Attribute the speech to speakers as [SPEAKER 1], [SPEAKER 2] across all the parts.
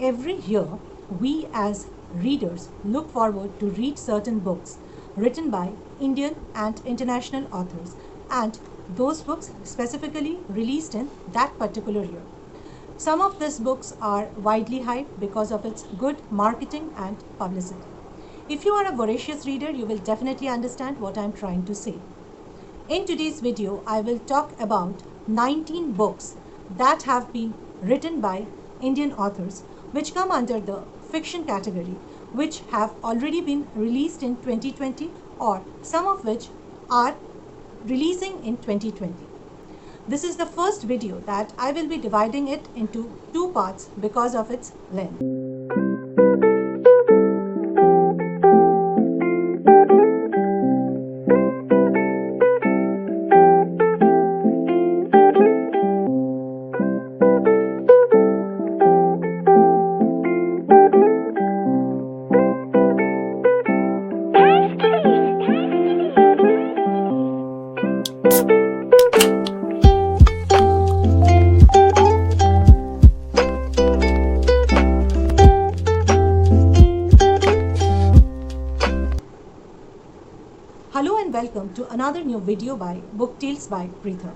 [SPEAKER 1] Every year, we as readers look forward to read certain books written by Indian and international authors, and those books specifically released in that particular year. Some of these books are widely hyped because of its good marketing and publicity. If you are a voracious reader, you will definitely understand what I am trying to say. In today's video, I will talk about 19 books that have been written by Indian authors which come under the fiction category, which have already been released in 2020 or some of which are releasing in 2020. This is the first video that I will be dividing it into two parts because of its length. Hello and welcome to another new video by Book Tales by Preetha.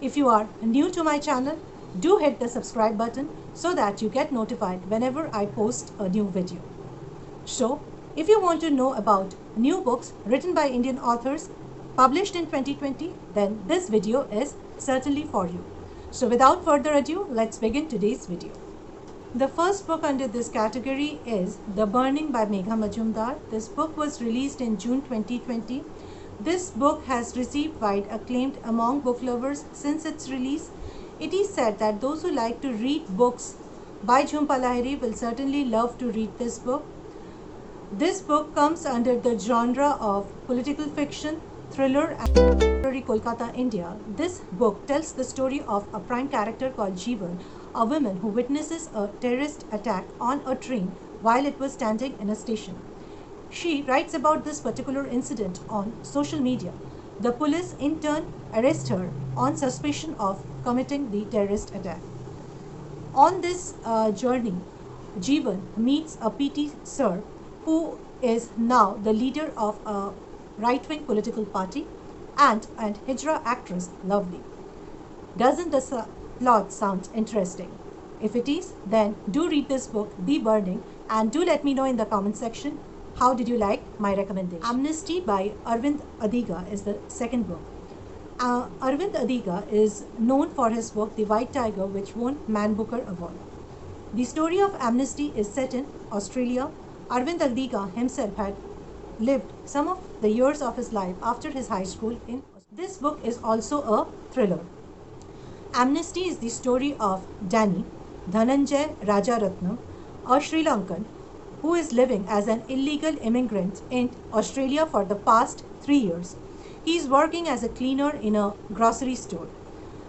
[SPEAKER 1] If you are new to my channel, do hit the subscribe button so that you get notified whenever I post a new video. So, if you want to know about new books written by Indian authors published in 2020, then this video is certainly for you. So without further ado, let's begin today's video. The first book under this category is The Burning by Megha Majumdar. This book was released in June 2020. This book has received wide acclaim among book lovers since its release. It is said that those who like to read books by Jhumpa Lahiri will certainly love to read this book. This book comes under the genre of political fiction, thriller, and Kolkata, India. This book tells the story of a prime character called Jeevan, a woman who witnesses a terrorist attack on a train while it was standing in a station. She writes about this particular incident on social media. The police in turn arrest her on suspicion of committing the terrorist attack. On this journey, Jeevan meets a PT Sir who is now the leader of a right-wing political party and Hijra actress Lovely. Doesn't the plot sound interesting? If it is, then do read this book, The Burning, and do let me know in the comment section how did you like my recommendation. Amnesty by Aravind Adiga is the second book. Aravind Adiga is known for his book The White Tiger, which won Man Booker Award. The story of Amnesty is set in Australia. Aravind Adiga himself had lived some of the years of his life after his high school in. This book is also a thriller. Amnesty is the story of Danny Dhananjay Rajaratnam, a Sri Lankan who is living as an illegal immigrant in Australia for the past 3 years. He is working as a cleaner in a grocery store.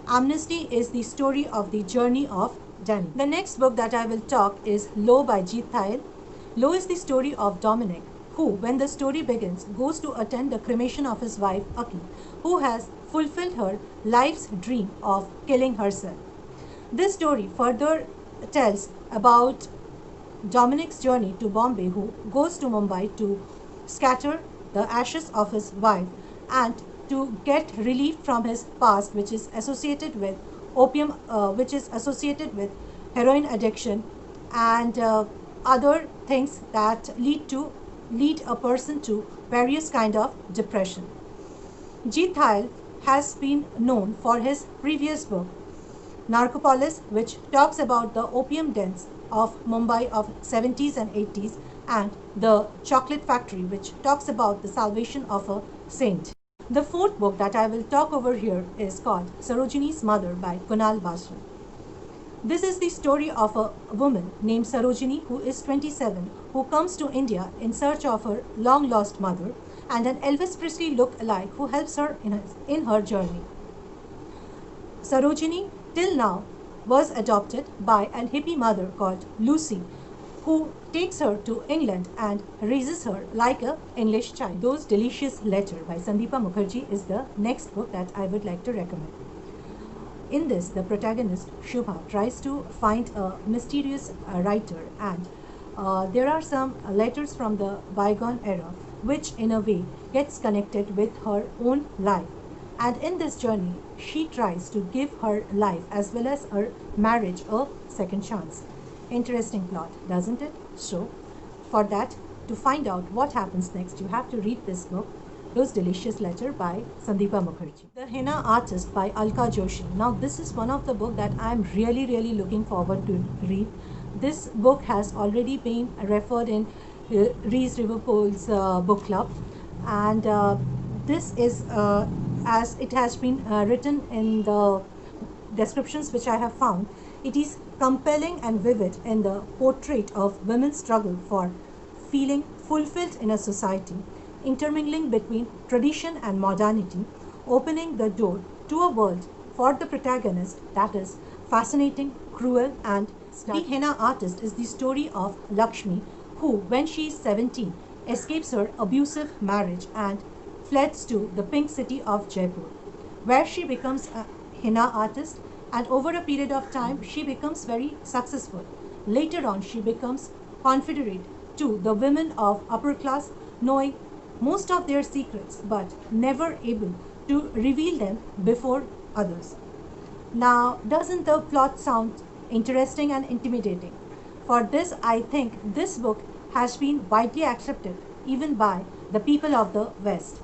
[SPEAKER 1] Amnesty is the story of the journey of Danny. The next book that I will talk is Low by Jeet Thayil. Low is the story of Dominic, who, when the story begins, goes to attend the cremation of his wife, Aki, who has fulfilled her life's dream of killing herself. This story further tells about Dominic's journey to Bombay, who goes to Mumbai to scatter the ashes of his wife and to get relief from his past, which is associated with opium, which is associated with heroin addiction and other things that lead a person to various kind of depression. Jeet Thayil has been known for his previous book, Narcopolis, which talks about the opium dens of Mumbai of 70s and 80s, and The Chocolate Factory, which talks about the salvation of a saint. The fourth book that I will talk over here is called Sarojini's Mother by Kunal Basu. This is the story of a woman named Sarojini who is 27, who comes to India in search of her long-lost mother and an Elvis Presley look-alike who helps her in her journey. Sarojini, till now, was adopted by an hippie mother called Lucy, who takes her to England and raises her like an English child. Those Delicious Letters by Sandeepa Mukherjee is the next book that I would like to recommend. In this, the protagonist, Shubha, tries to find a mysterious writer, and there are some letters from the bygone era, which in a way gets connected with her own life. And in this journey, she tries to give her life as well as her marriage a second chance. Interesting plot, doesn't it? So, for that, to find out what happens next, you have to read this book, Those Delicious Letter by Sandeepa Mukherjee. The Henna Artist by Alka Joshi. Now, this is one of the book that I'm really looking forward to read. This book has already been referred in Reese Liverpool's book club, and this is as it has been written in the descriptions which I have found. It is compelling and vivid in the portrait of women's struggle for feeling fulfilled in a society, intermingling between tradition and modernity, opening the door to a world for the protagonist that is fascinating, cruel, and stunning. The Henna Artist is the story of Lakshmi, who, when she is 17, escapes her abusive marriage and fleds to the pink city of Jaipur, where she becomes a henna artist, and over a period of time she becomes very successful. Later on, she becomes confederate to the women of upper class, knowing most of their secrets but never able to reveal them before others. Now, doesn't the plot sound interesting and intimidating? For this, I think this book has been widely accepted even by the people of the West.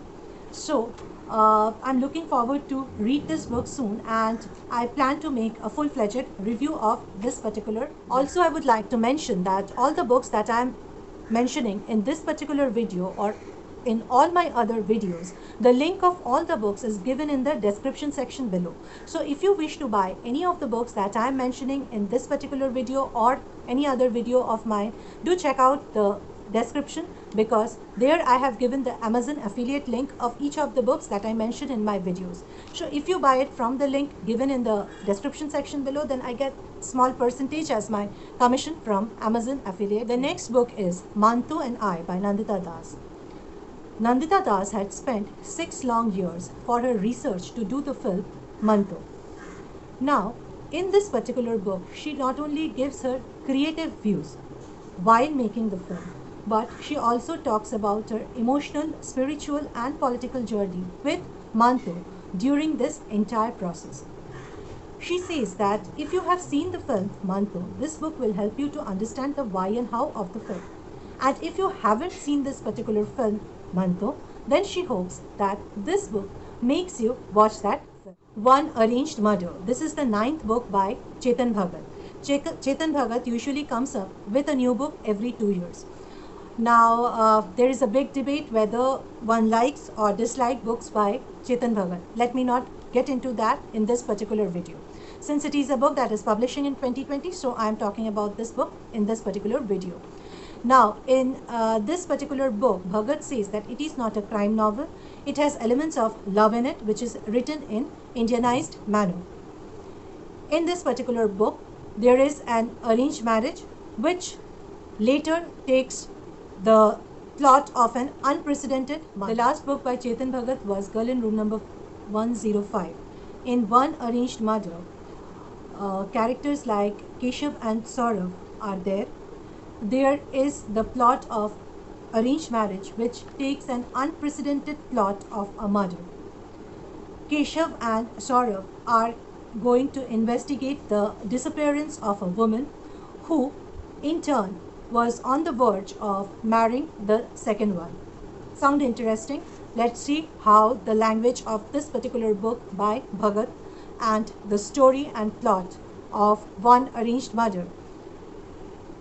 [SPEAKER 1] So, I'm looking forward to read this book soon, and I plan to make a full-fledged review of this particular. Also, I would like to mention that all the books that I'm mentioning in this particular video or in all my other videos, the link of all the books is given in the description section below. So if you wish to buy any of the books that I am mentioning in this particular video or any other video of mine, do check out the description, because there I have given the Amazon affiliate link of each of the books that I mentioned in my videos. So if you buy it from the link given in the description section below, then I get small percentage as my commission from Amazon affiliate. The next book is Manto and I by Nandita Das. Nandita Das had spent 6 long years for her research to do the film Manto. Now, in this particular book, she not only gives her creative views while making the film, but she also talks about her emotional, spiritual, and political journey with Manto during this entire process. She says that if you have seen the film Manto, this book will help you to understand the why and how of the film. And if you haven't seen this particular film Manto, then she hopes that this book makes you watch that film. One Arranged Murder. This is the 9th book by Chetan Bhagat. Chetan Bhagat usually comes up with a new book every 2 years. Now, there is a big debate whether one likes or dislikes books by Chetan Bhagat. Let me not get into that in this particular video. Since it is a book that is publishing in 2020, so I am talking about this book in this particular video. Now, in this particular book, Bhagat says that it is not a crime novel. It has elements of love in it, which is written in Indianized manner. In this particular book, there is an arranged marriage, which later takes the plot of an unprecedented murder. The last book by Chetan Bhagat was Girl in Room Number 105. In One Arranged Murder, characters like Keshav and Saurav are there. There is the plot of arranged marriage, which takes an unprecedented plot of a murder. Keshav and Saurav are going to investigate the disappearance of a woman who, in turn, was on the verge of marrying the second one. Sound interesting? Let's see how the language of this particular book by Bhagat and the story and plot of One Arranged Murder,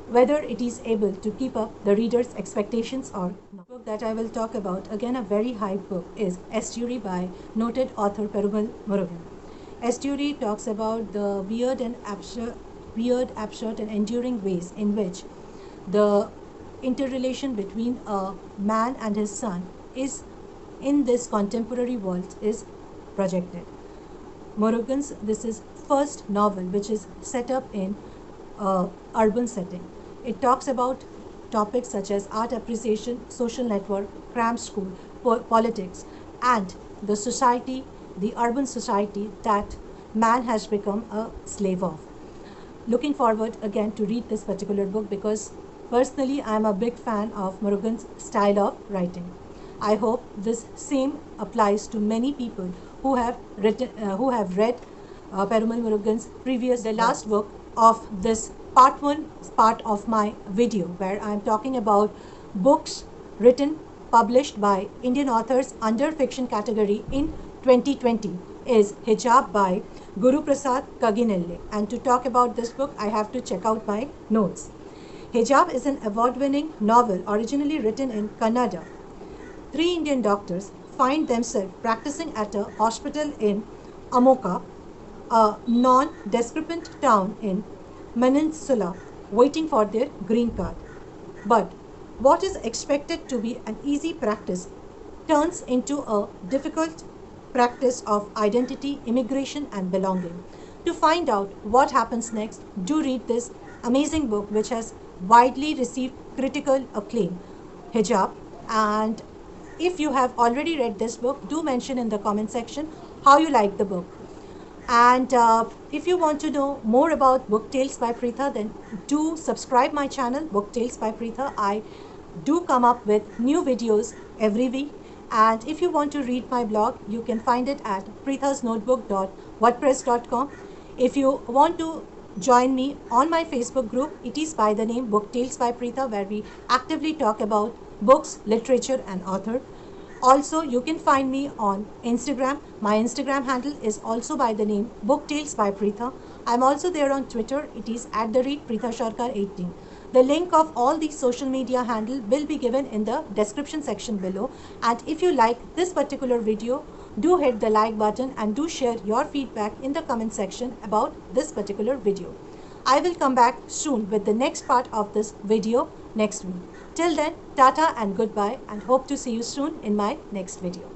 [SPEAKER 1] whether it is able to keep up the reader's expectations or not. The book that I will talk about, again a very hype book, is Estuary by noted author Perumal Murugan. Estuary talks about the weird, absurd and enduring ways in which the interrelation between a man and his son is in this contemporary world is projected. Murugan's, this is first novel which is set up in urban setting. It talks about topics such as art appreciation, social network, cramped school, politics, and the society, the urban society that man has become a slave of. Looking forward again to read this particular book because personally I am a big fan of Murugan's style of writing. I hope this same applies to many people who have read Perumal Murugan's previous, the last book of this part one part of my video, where I am talking about books written, published by Indian authors under fiction category in 2020, is Hijab by Guru Prasad Kaginille. And to talk about this book, I have to check out my notes. Hijab is an award-winning novel originally written in Kannada. Three Indian doctors find themselves practicing at a hospital in Amoka, a non-descripent town in Peninsula, waiting for their green card. But what is expected to be an easy practice turns into a difficult practice of identity, immigration, and belonging. To find out what happens next, do read this amazing book which has widely received critical acclaim, Hijab. And if you have already read this book, do mention in the comment section how you like the book. And if you want to know more about Book Tales by Preetha, then do subscribe my channel, Book Tales by Preetha. I do come up with new videos every week. And if you want to read my blog, you can find it at preethasnotebook.wordpress.com. If you want to join me on my Facebook group, it is by the name Book Tales by Preetha, where we actively talk about books, literature, and author. Also, you can find me on Instagram. My Instagram handle is also by the name Book Tales by Preetha. I'm also there on Twitter. It is @PreethaSharkar18. The link of all these social media handle will be given in the description section below. And if you like this particular video, do hit the like button and do share your feedback in the comment section about this particular video. I will come back soon with the next part of this video next week. Till then, tata and goodbye, and hope to see you soon in my next video.